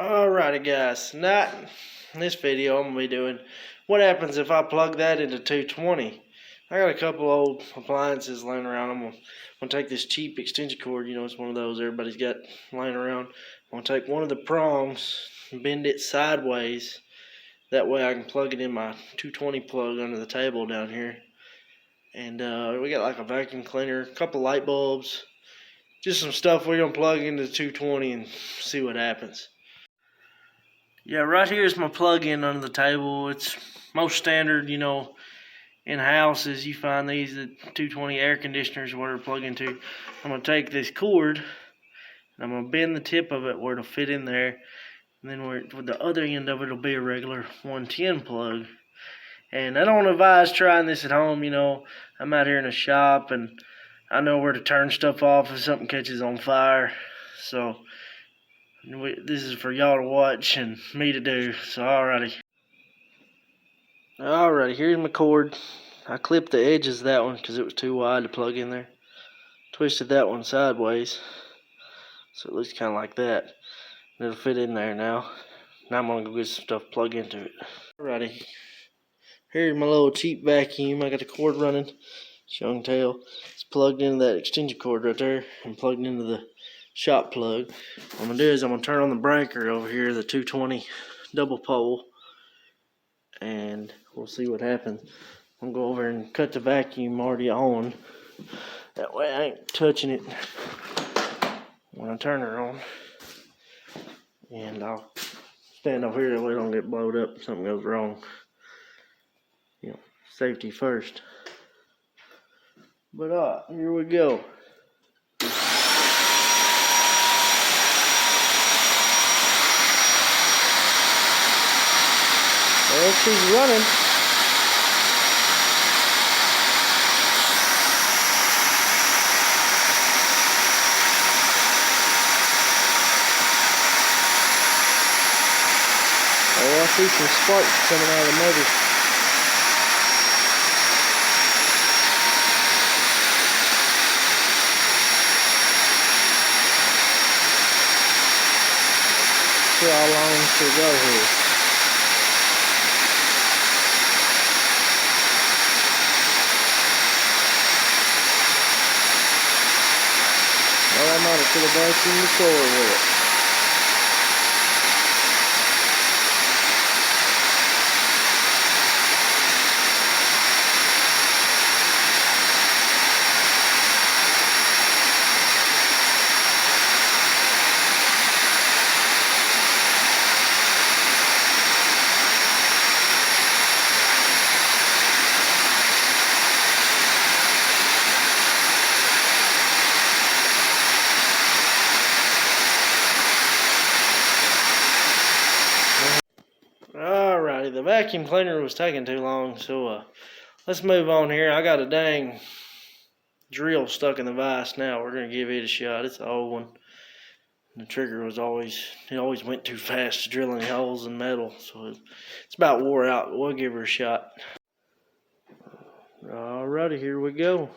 Alrighty guys, tonight in this video I'm going to be doing what happens if I plug that into 220. I got a couple old appliances laying around. I'm going to take this cheap extension cord, it's one of those everybody's got laying around. I'm going to take one of the prongs and bend it sideways. That way I can plug it in my 220 plug under the table down here. And we got like a vacuum cleaner, a couple light bulbs, just some stuff we're going to plug into the 220 and see what happens. Yeah, right here is my plug-in under the table. It's most standard, in houses you find these at 220 air conditioners, whatever plug into. I'm going to take this cord and I'm going to bend the tip of it where it'll fit in there. And then with the other end of it will be a regular 110 plug. And I don't advise trying this at home, I'm out here in a shop and I know where to turn stuff off if something catches on fire. So this is for y'all to watch and me to do. So alrighty, here's my cord. I clipped the edges of that one because it was too wide to plug in there. Twisted that one sideways so it looks kind of like that. And it'll fit in there now. Now I'm gonna go get some stuff plugged into it. Alrighty, here's my little cheap vacuum. I got the cord running, as you can tell. It's plugged into that extension cord right there and plugged into the shop plug. What I'm gonna do is I'm gonna turn on the breaker over here, the 220 double pole, and we'll see what happens. I'm gonna go over and cut the vacuum already on. That way I ain't touching it when I turn her on. And I'll stand over here so we don't get blowed up if something goes wrong. Safety first. But here we go. Well, she's running. Oh, I see some sparks coming out of the motor. See how long she'll go here. Well, I might have put a vacuum the floor with it. Alrighty, the vacuum cleaner was taking too long, so let's move on here. I got a dang drill stuck in the vise now. We're going to give it a shot. It's an old one. The trigger was always went too fast to drill any holes in metal, so it's about wore out, but we'll give her a shot. Alrighty, here we go.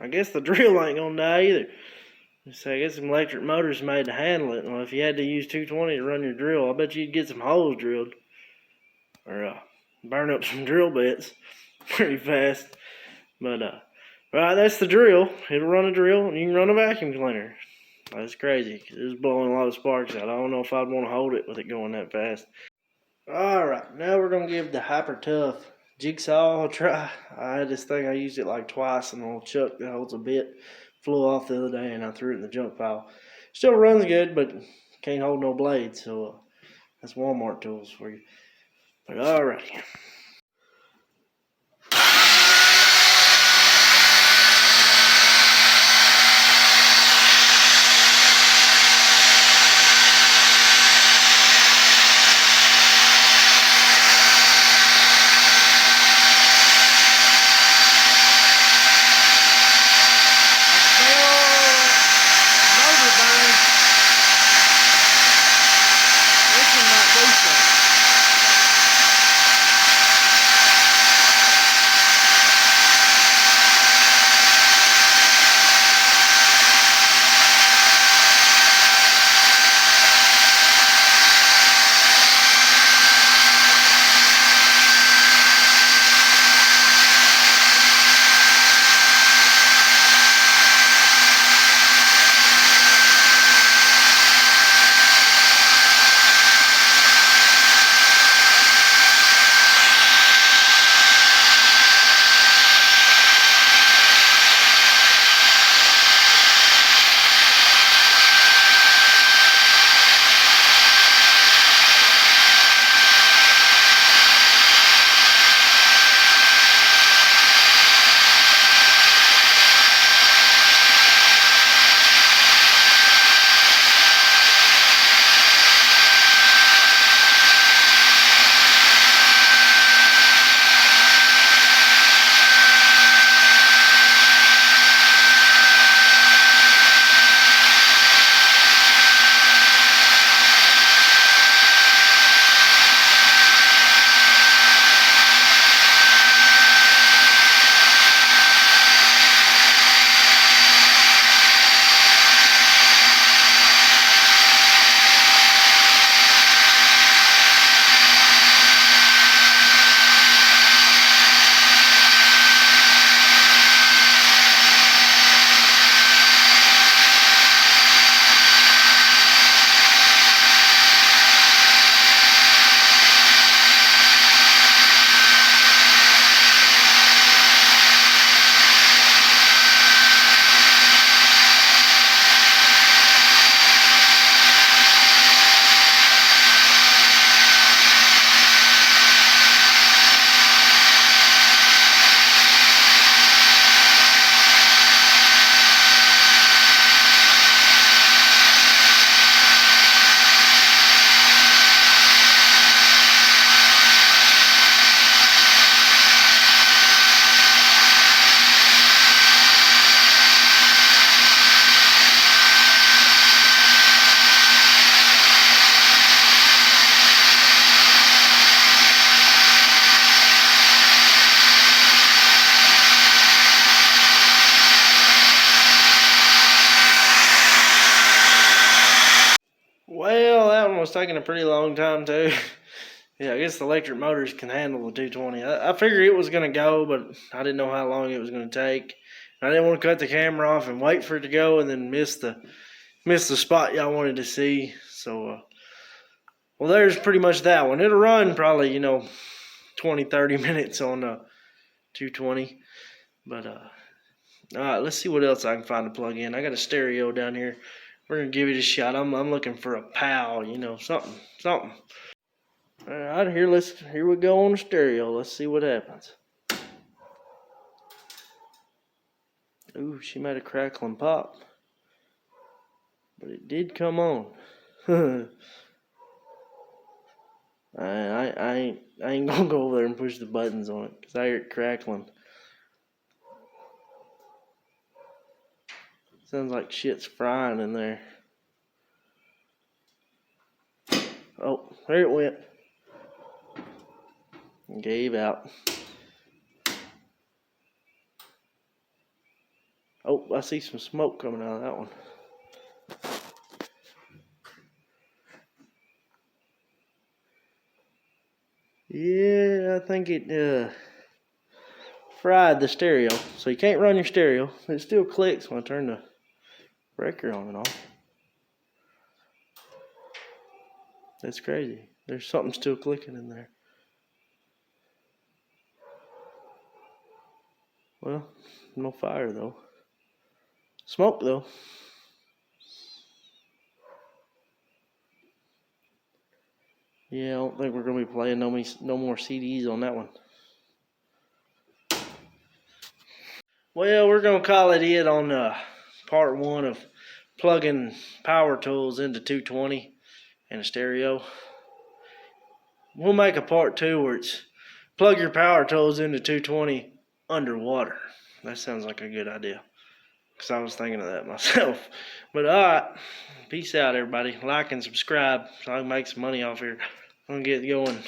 I guess the drill ain't gonna die either. So I guess some electric motor's made to handle it. Well, if you had to use 220 to run your drill, I bet you'd get some holes drilled. Or burn up some drill bits pretty fast. But right, that's the drill. It'll run a drill, and you can run a vacuum cleaner. That's crazy, because it was blowing a lot of sparks out. I don't know if I'd want to hold it with it going that fast. Alright, now we're going to give the Hyper Tough jigsaw a try. I had this thing, I used it like twice, and the little chuck that holds a bit flew off the other day, and I threw it in the junk pile. Still runs good, but can't hold no blades, so that's Walmart tools for you. But alright. Well, that one was taking a pretty long time too. Yeah, I guess the electric motors can handle the 220. I figured it was going to go, but I didn't know how long it was going to take. I didn't want to cut the camera off and wait for it to go and then miss the spot y'all wanted to see. So, well, there's pretty much that one. It'll run probably, 20, 30 minutes on 220. But, all right, let's see what else I can find to plug in. I got a stereo down here. We're going to give it a shot. I'm looking for a PAL, something. All right, here we go on the stereo. Let's see what happens. Ooh, she made a crackling pop. But it did come on. I ain't gonna go over there and push the buttons on it because I hear it crackling. Sounds like shit's frying in there. Oh, there it went. Gave out. Oh, I see some smoke coming out of that one. Yeah, I think it fried the stereo. So you can't run your stereo. It still clicks when I turn the breaker on and off. That's crazy. There's something still clicking in there. Well, no fire though. Smoke though. Yeah, I don't think we're gonna be playing no more CDs on that one. Well, we're gonna call it on part 1 of plugging power tools into 220 and a stereo. We'll make a part 2 where it's plug your power tools into 220 underwater. That sounds like a good idea, because I was thinking of that myself. But alright, peace out everybody. Like and subscribe so I can make some money off here. I'm gonna get going.